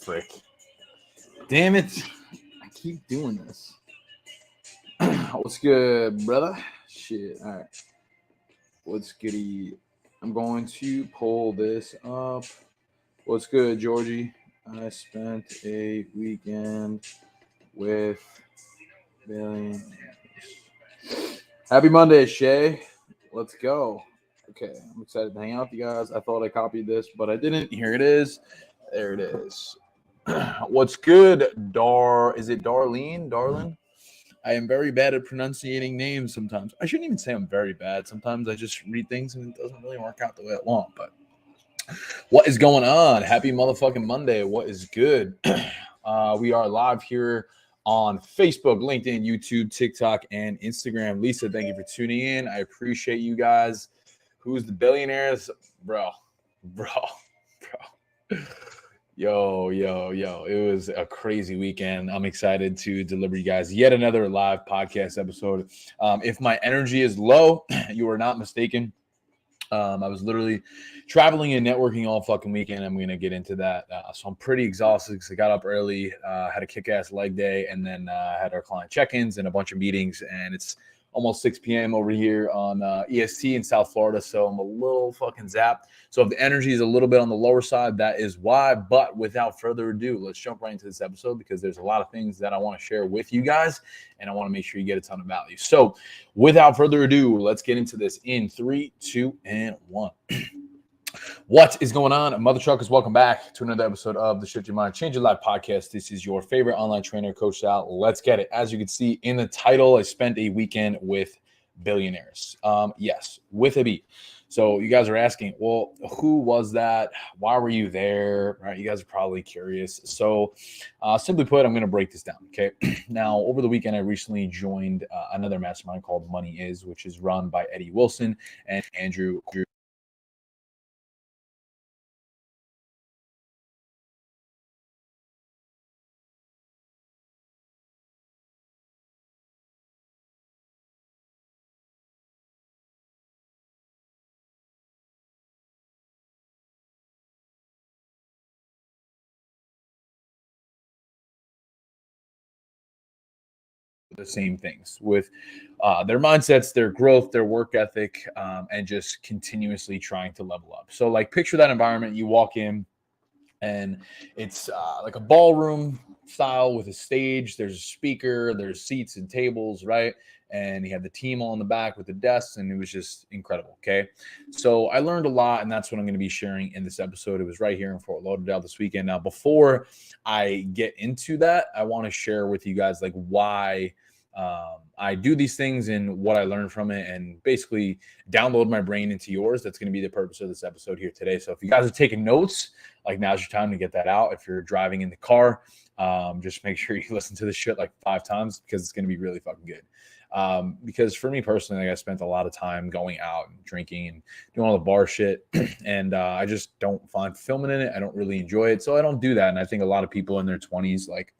Frick. Damn it. I keep doing this. What's good, brother? Shit. All right. What's goody? I'm going to pull this up. What's good, Georgie? I spent a weekend with Billionaires. Happy Monday, Shay. Let's go. Okay, I'm excited to hang out with you guys. I thought I copied this, but I didn't. Here it is. There it is. What's good, Is it Darlene? Darlin? I am very bad at pronunciating names sometimes. I shouldn't even say I'm very bad. Sometimes I just read things and it doesn't really work out the way I want. But what is going on? Happy motherfucking Monday. What is good? We are live here on Facebook, LinkedIn, YouTube, TikTok, and Instagram. Lisa, thank you for tuning in. I appreciate you guys. Who's the billionaires? Bro. Yo. It was a crazy weekend. I'm excited to deliver you guys yet another live podcast episode. If my energy is low, you are not mistaken. I was literally traveling and networking all fucking weekend. I'm going to get into that. So I'm pretty exhausted because I got up early, had a kick-ass leg day, and then had our client check-ins and a bunch of meetings. And it's almost 6 p.m. over here on EST in South Florida. So I'm a little fucking zapped. So if the energy is a little bit on the lower side, that is why. But without further ado, let's jump right into this episode because there's a lot of things that I want to share with you guys. And I want to make sure you get a ton of value. So without further ado, let's get into this in 3, 2, and 1. What is going on, mother truckers? Welcome back to another episode of the Shift Your Mind, Change Your Life podcast. This is your favorite online trainer, Coach Sal. Let's get it. As you can see in the title, I spent a weekend with billionaires. Yes, with a B. So you guys are asking, well, who was that? Why were you there? Right? You guys are probably curious. So simply put, I'm going to break this down. Okay. Now, over the weekend, I recently joined another mastermind called Money Is, which is run by Eddie Wilson and Andrew. The same things with their mindsets, their growth, their work ethic, and just continuously trying to level up. So, like, picture that environment. You walk in, and it's like a ballroom style with a stage. There's a speaker, there's seats and tables, right? And he had the team all in the back with the desks, and it was just incredible. Okay, so I learned a lot, and that's what I'm going to be sharing in this episode. It was right here in Fort Lauderdale this weekend. Now, before I get into that, I want to share with you guys like why I do these things and what I learned from it, and basically download my brain into yours. That's going to be the purpose of this episode here today. So if you guys are taking notes, like, now's your time to get that out. If you're driving in the car, just make sure you listen to this shit like 5 times because it's going to be really fucking good. Because for me personally, like, I spent a lot of time going out and drinking and doing all the bar shit, and I just don't find fulfillment in it. I don't really enjoy it, so I don't do that. And I think a lot of people in their 20s like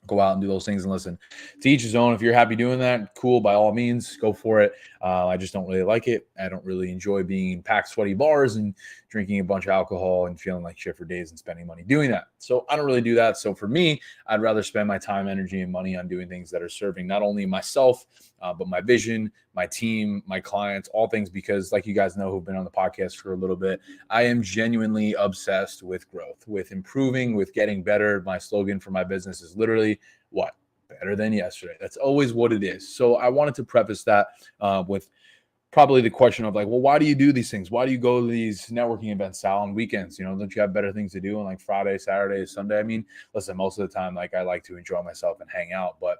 go out and do those things. And listen, to each his own. If you're happy doing that, cool, by all means, go for it. I just don't really like it. I don't really enjoy being in packed, sweaty bars and drinking a bunch of alcohol and feeling like shit for days and spending money doing that. So I don't really do that. So for me, I'd rather spend my time, energy, and money on doing things that are serving not only myself, but my vision, my team, my clients, all things, because like you guys know who've been on the podcast for a little bit, I am genuinely obsessed with growth, with improving, with getting better. My slogan for my business is literally what? Better than yesterday. That's always what it is. So I wanted to preface that with probably the question of like, well, why do you do these things? Why do you go to these networking events, Sal, on weekends? You know, don't you have better things to do on like Friday, Saturday, Sunday? I mean, listen, most of the time, like, I like to enjoy myself and hang out, but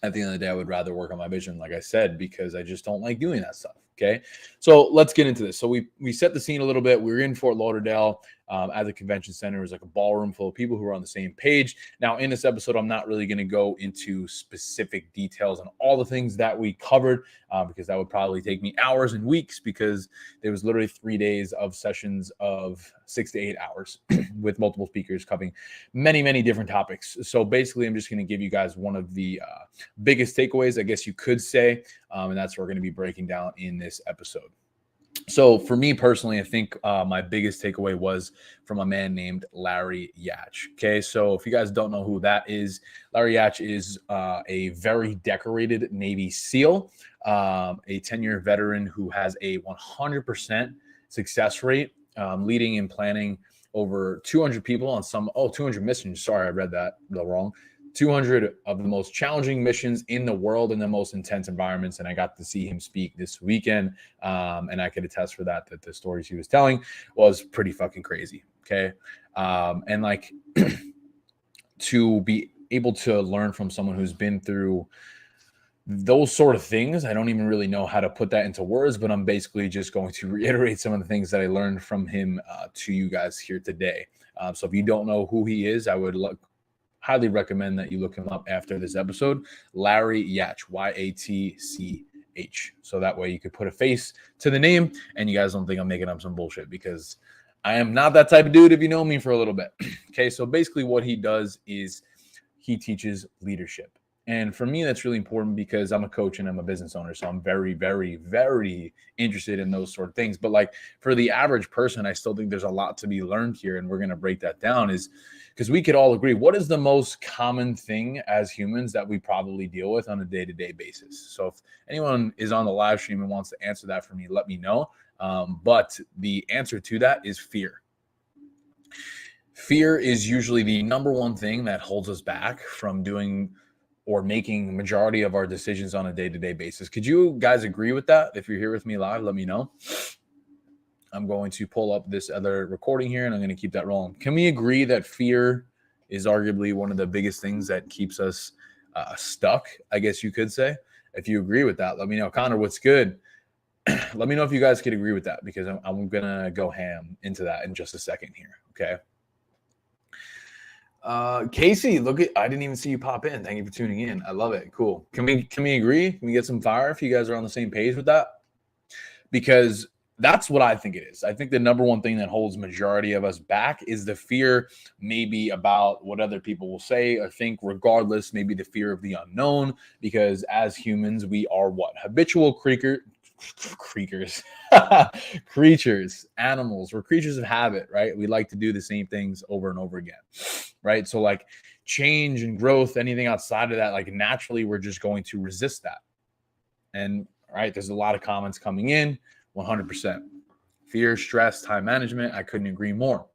at the end of the day, I would rather work on my vision, like I said, because I just don't like doing that stuff. Okay. So let's get into this. So we set the scene a little bit. We were in Fort Lauderdale at the convention center. It was like a ballroom full of people who were on the same page. Now, in this episode, I'm not really going to go into specific details on all the things that we covered because that would probably take me hours and weeks, because there was literally 3 days of sessions of 6 to 8 hours with multiple speakers covering many, many different topics. So basically, I'm just going to give you guys one of the biggest takeaways, I guess you could say, and that's what we're going to be breaking down in this episode. So for me personally, I think my biggest takeaway was from a man named Larry Yatch. Okay, so if you guys don't know who that is, Larry Yatch is a very decorated Navy SEAL, a 10-year veteran who has a 100% success rate, leading and planning over 200 people on 200 missions. Sorry, I read that wrong. 200 of the most challenging missions in the world in the most intense environments. And I got to see him speak this weekend. And I could attest for that the stories he was telling was pretty fucking crazy. Okay. And like to be able to learn from someone who's been through those sort of things, I don't even really know how to put that into words, but I'm basically just going to reiterate some of the things that I learned from him to you guys here today. So if you don't know who he is, I would highly recommend that you look him up after this episode. Larry Yatch, Y-A-T-C-H. So that way you could put a face to the name and you guys don't think I'm making up some bullshit, because I am not that type of dude if you know me for a little bit. Okay, so basically what he does is he teaches leadership. And for me, that's really important because I'm a coach and I'm a business owner. So I'm very, very, very interested in those sort of things. But like for the average person, I still think there's a lot to be learned here. And we're going to break that down, is because we could all agree, what is the most common thing as humans that we probably deal with on a day-to-day basis? So if anyone is on the live stream and wants to answer that for me, let me know. But the answer to that is fear. Fear is usually the number one thing that holds us back from doing or making the majority of our decisions on a day-to-day basis. Could you guys agree with that? If you're here with me live, let me know. I'm going to pull up this other recording here and I'm going to keep that rolling. Can we agree that fear is arguably one of the biggest things that keeps us stuck, I guess you could say? If you agree with that, let me know. Connor, what's good? Let me know if you guys could agree with that, because I'm going to go ham into that in just a second here, okay? Casey, I didn't even see you pop in. Thank you for tuning in. I love it. Cool. Can we agree? Can we get some fire if you guys are on the same page with that? Because that's what I think it is. I think the number one thing that holds majority of us back is the fear, maybe about what other people will say or think, regardless, maybe the fear of the unknown, because as humans, we are what? Habitual creatures, animals. We're creatures of habit, right? We like to do the same things over and over again, right? So like change and growth, anything outside of that, like naturally we're just going to resist that. And right, there's a lot of comments coming in. 100%. Fear, stress, time management. I couldn't agree more.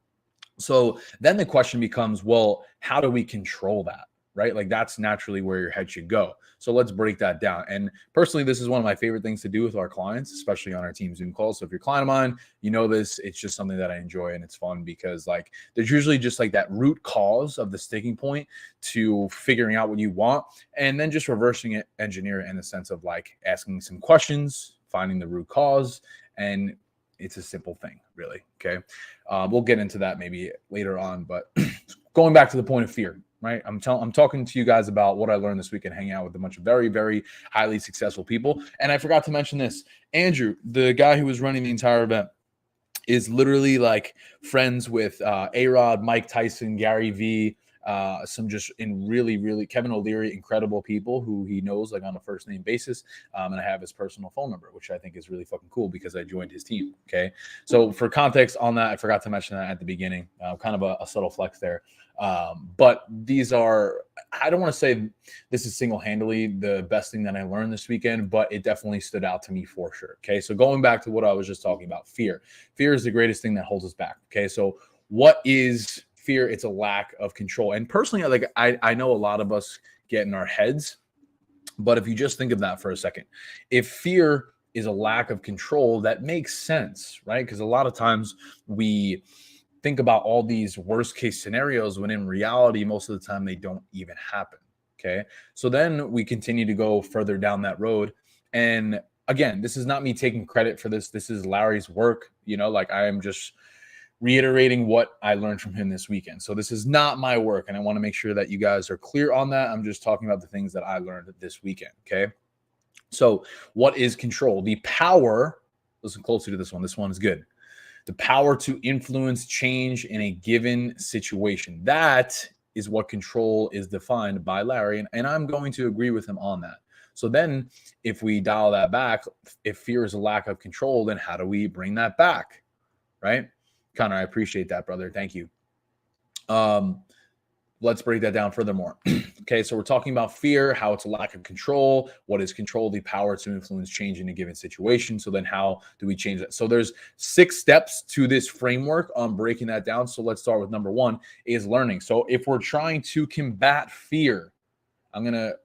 So then the question becomes, well, how do we control that? Right? Like that's naturally where your head should go. So let's break that down. And personally, this is one of my favorite things to do with our clients, especially on our team Zoom calls. So if you're a client of mine, you know this, it's just something that I enjoy and it's fun, because like there's usually just like that root cause of the sticking point to figuring out what you want, and then just reversing it, engineer it in the sense of like asking some questions, finding the root cause, and it's a simple thing, really. Okay. We'll get into that maybe later on, but going back to the point of fear, right? I'm talking to you guys about what I learned this weekend, hanging out with a bunch of very, very highly successful people. And I forgot to mention this. Andrew, the guy who was running the entire event, is literally like friends with A-Rod, Mike Tyson, Gary Vee, some just in really, really Kevin O'Leary, incredible people who he knows like on a first name basis. And I have his personal phone number, which I think is really fucking cool because I joined his team. Okay. So for context on that, I forgot to mention that at the beginning, kind of a subtle flex there. But these are, I don't want to say this is single-handedly the best thing that I learned this weekend, but it definitely stood out to me for sure. Okay. So going back to what I was just talking about, fear is the greatest thing that holds us back. Okay. So what is fear? It's a lack of control. And personally, like I know a lot of us get in our heads, but if you just think of that for a second, if fear is a lack of control, that makes sense, right? Because a lot of times we think about all these worst case scenarios when in reality, most of the time they don't even happen. Okay. So then we continue to go further down that road. And again, this is not me taking credit for this. This is Larry's work. You know, like I am just reiterating what I learned from him this weekend. So this is not my work. And I want to make sure that you guys are clear on that. I'm just talking about the things that I learned this weekend. Okay. So what is control? The power, listen closely to this one. This one is good. The power to influence change in a given situation. That is what control is defined by Larry. And I'm going to agree with him on that. So then if we dial that back, if fear is a lack of control, then how do we bring that back? Right? Connor, I appreciate that, brother. Thank you. Let's break that down furthermore. Okay, so we're talking about fear, how it's a lack of control. What is control? The power to influence change in a given situation. So then how do we change that? So there's 6 steps to this framework on breaking that down. So let's start with number 1 is learning. So if we're trying to combat fear,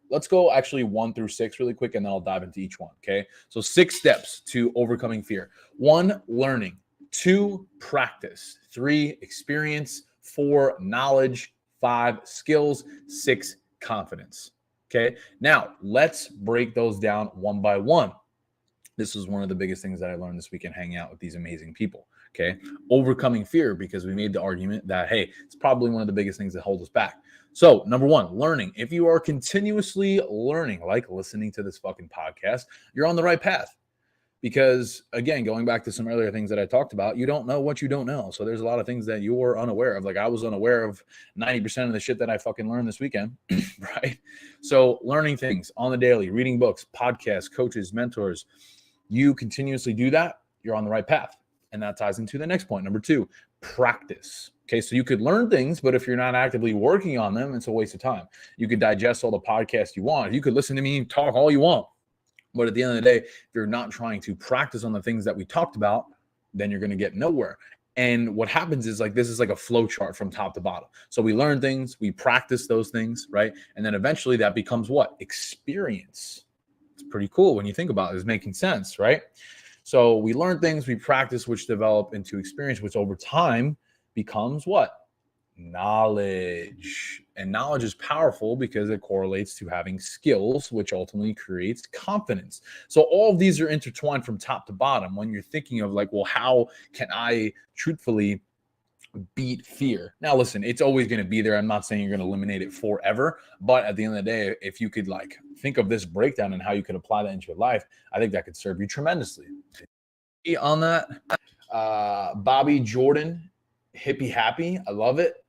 let's go actually 1 through 6 really quick, and then I'll dive into each one. Okay, so 6 steps to overcoming fear. 1, learning. 2, practice. 3, experience. 4, knowledge. 5, skills. 6, confidence. Okay, now let's break those down one by one. This was one of the biggest things that I learned this weekend hanging out with these amazing people. Okay, overcoming fear, because we made the argument that, hey, it's probably one of the biggest things that hold us back. So number 1, learning. If you are continuously learning, like listening to this fucking podcast, you're on the right path. Because again, going back to some earlier things that I talked about, you don't know what you don't know. So there's a lot of things that you're unaware of. Like I was unaware of 90% of the shit that I fucking learned this weekend, right? So learning things on the daily, reading books, podcasts, coaches, mentors, you continuously do that, you're on the right path. And that ties into the next point. Number 2, practice. Okay, so you could learn things, but if you're not actively working on them, it's a waste of time. You could digest all the podcasts you want. You could listen to me talk all you want. But at the end of the day, if you're not trying to practice on the things that we talked about, then you're going to get nowhere. And what happens is, like, this is like a flow chart from top to bottom. So we learn things, we practice those things, right? And then eventually that becomes what? Experience. It's pretty cool when you think about it. It's making sense, right? So we learn things, we practice, which develop into experience, which over time becomes what? Knowledge. And knowledge is powerful because it correlates to having skills, which ultimately creates confidence. So all of these are intertwined from top to bottom when you're thinking of like, well, how can I truthfully beat fear? Now, listen, it's always going to be there. I'm not saying you're going to eliminate it forever, but at the end of the day, if you could like think of this breakdown and how you could apply that into your life, I think that could serve you tremendously. On that, Bobby Jordan, hippie happy. I love it.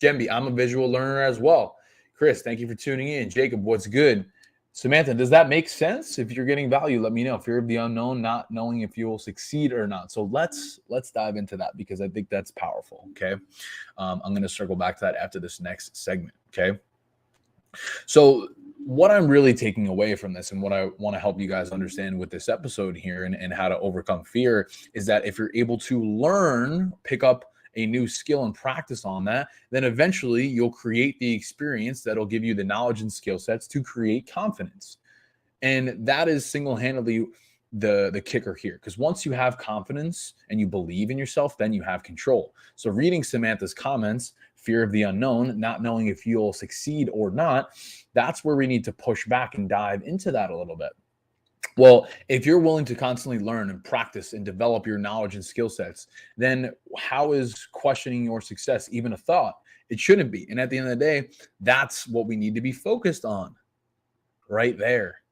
Gemby, I'm a visual learner as well. Chris, thank you for tuning in. Jacob, what's good? Samantha, does that make sense? If you're getting value, let me know. Fear of the unknown, not knowing if you will succeed or not. So let's dive into that because I think that's powerful. Okay. I'm going to circle back to that after this next segment. Okay. So what I'm really taking away from this and what I want to help you guys understand with this episode here and how to overcome fear is that if you're able to learn, pick up a new skill and practice on that, then eventually you'll create the experience that'll give you the knowledge and skill sets to create confidence. And that is single-handedly the kicker here, because once you have confidence and you believe in yourself, then you have control. So reading Samantha's comments, fear of the unknown, not knowing if you'll succeed or not, that's where we need to push back and dive into that a little bit. Well, if you're willing to constantly learn and practice and develop your knowledge and skill sets, then how is questioning your success even a thought? It shouldn't be. And at the end of the day, that's what we need to be focused on right there.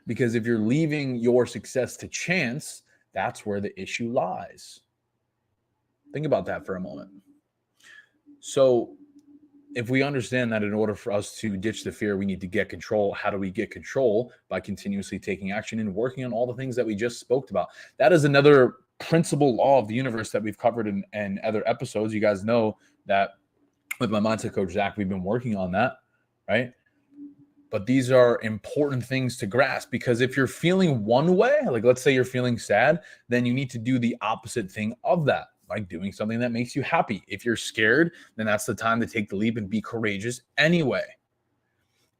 Because if you're leaving your success to chance, that's where the issue lies. Think about that for a moment. So if we understand that in order for us to ditch the fear, we need to get control. How do we get control? By continuously taking action and working on all the things that we just spoke about. That is another principal law of the universe that we've covered in other episodes. You guys know that with my mindset coach, Zach, we've been working on that, right? But these are important things to grasp, because if you're feeling one way, like let's say you're feeling sad, then you need to do the opposite thing of that, like doing something that makes you happy. If you're scared, then that's the time to take the leap and be courageous anyway.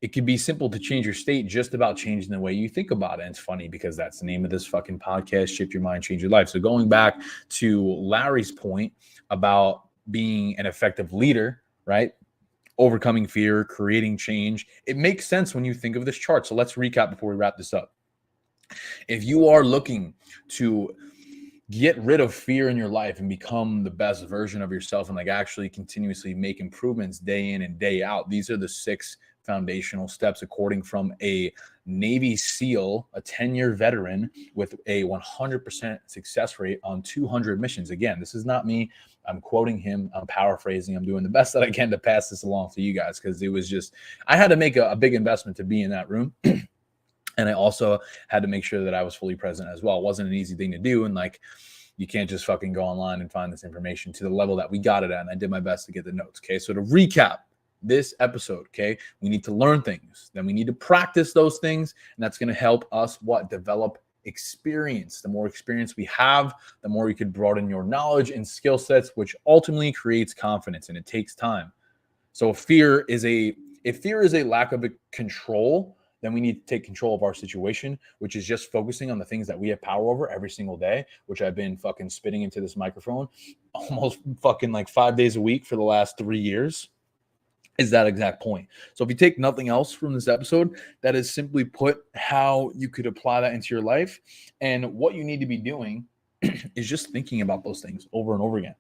It can be simple to change your state, just about changing the way you think about it. And it's funny because that's the name of this fucking podcast, Shift Your Mind, Change Your Life. So going back to Larry's point about being an effective leader, right? Overcoming fear, creating change. It makes sense when you think of this chart. So let's recap before we wrap this up. If you are looking to get rid of fear in your life and become the best version of yourself and like actually continuously make improvements day in and day out, these are the 6 foundational steps according from a Navy SEAL, a 10-year veteran with a 100% success rate on 200 missions. Again, this is not me. I'm quoting him. I'm paraphrasing. I'm doing the best that I can to pass this along to you guys because it was just, I had to make a big investment to be in that room. And I also had to make sure that I was fully present as well. It wasn't an easy thing to do. And like, you can't just fucking go online and find this information to the level that we got it at. And I did my best to get the notes. Okay. So to recap this episode, okay, we need to learn things. Then we need to practice those things. And that's going to help us develop experience. The more experience we have, the more you could broaden your knowledge and skill sets, which ultimately creates confidence, and it takes time. So if fear is a lack of control, then we need to take control of our situation, which is just focusing on the things that we have power over every single day, which I've been fucking spitting into this microphone almost fucking like 5 days a week for the last 3 years, is that exact point. So if you take nothing else from this episode, that is simply put how you could apply that into your life. And what you need to be doing is just thinking about those things over and over again.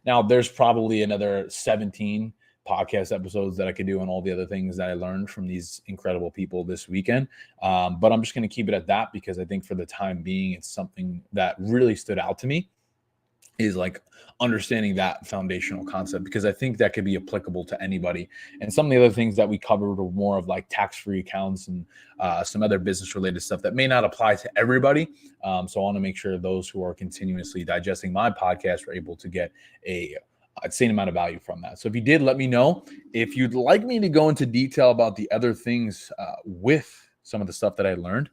Now, there's probably another 17 podcast episodes that I could do on all the other things that I learned from these incredible people this weekend. But I'm just going to keep it at that, because I think for the time being, it's something that really stood out to me, is like understanding that foundational concept, because I think that could be applicable to anybody. And some of the other things that we covered were more of like tax-free accounts and some other business related stuff that may not apply to everybody. So I want to make sure those who are continuously digesting my podcast are able to get a insane amount of value from that. So if you did, let me know. If you'd like me to go into detail about the other things with some of the stuff that I learned,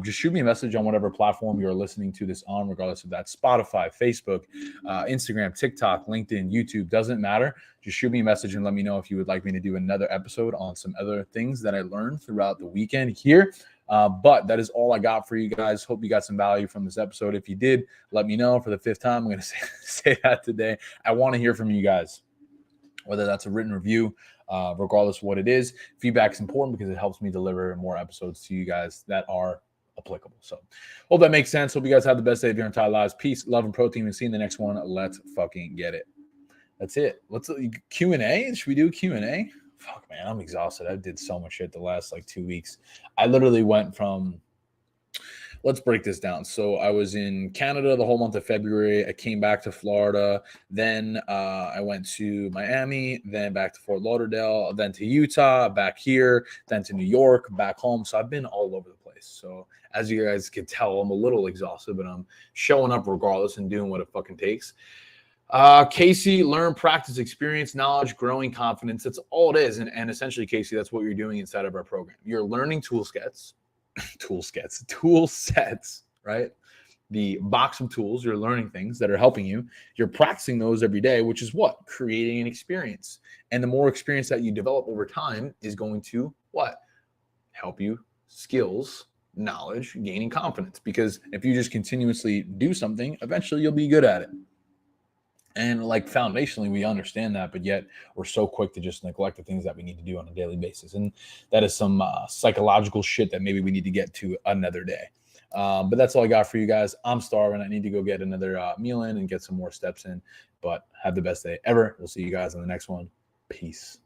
just shoot me a message on whatever platform you're listening to this on, regardless of that, Spotify, Facebook, Instagram, TikTok, LinkedIn, YouTube, doesn't matter. Just shoot me a message and let me know if you would like me to do another episode on some other things that I learned throughout the weekend here. But that is all I got for you guys. Hope you got some value from this episode. If you did, let me know. For the 5th time, I'm going to say that today. I want to hear from you guys, whether that's a written review, regardless of what it is. Feedback is important because it helps me deliver more episodes to you guys that are applicable. So hope that makes sense. Hope you guys have the best day of your entire lives. Peace, love, and protein. And see you in the next one. Let's fucking get it. That's it. Let's Q&A. Should we do Q&A? Fuck, man, I'm exhausted. I did so much shit the last like 2 weeks. I literally went from, let's break this down. So I was in Canada the whole month of February. I came back to Florida. Then I went to Miami, then back to Fort Lauderdale, then to Utah, back here, then to New York, back home. So I've been all over the place. So as you guys can tell, I'm a little exhausted, but I'm showing up regardless and doing what it fucking takes. Casey, learn, practice, experience, knowledge, growing confidence. That's all it is. And essentially, Casey, that's what you're doing inside of our program. You're learning tool sets, right? The box of tools. You're learning things that are helping you. You're practicing those every day, which is what? Creating an experience. And the more experience that you develop over time is going to what? Help you skills, knowledge, gaining confidence. Because if you just continuously do something, eventually you'll be good at it. And like foundationally, we understand that, but yet we're so quick to just neglect the things that we need to do on a daily basis. And that is some psychological shit that maybe we need to get to another day. But that's all I got for you guys. I'm starving. I need to go get another meal in and get some more steps in. But have the best day ever. We'll see you guys on the next one. Peace.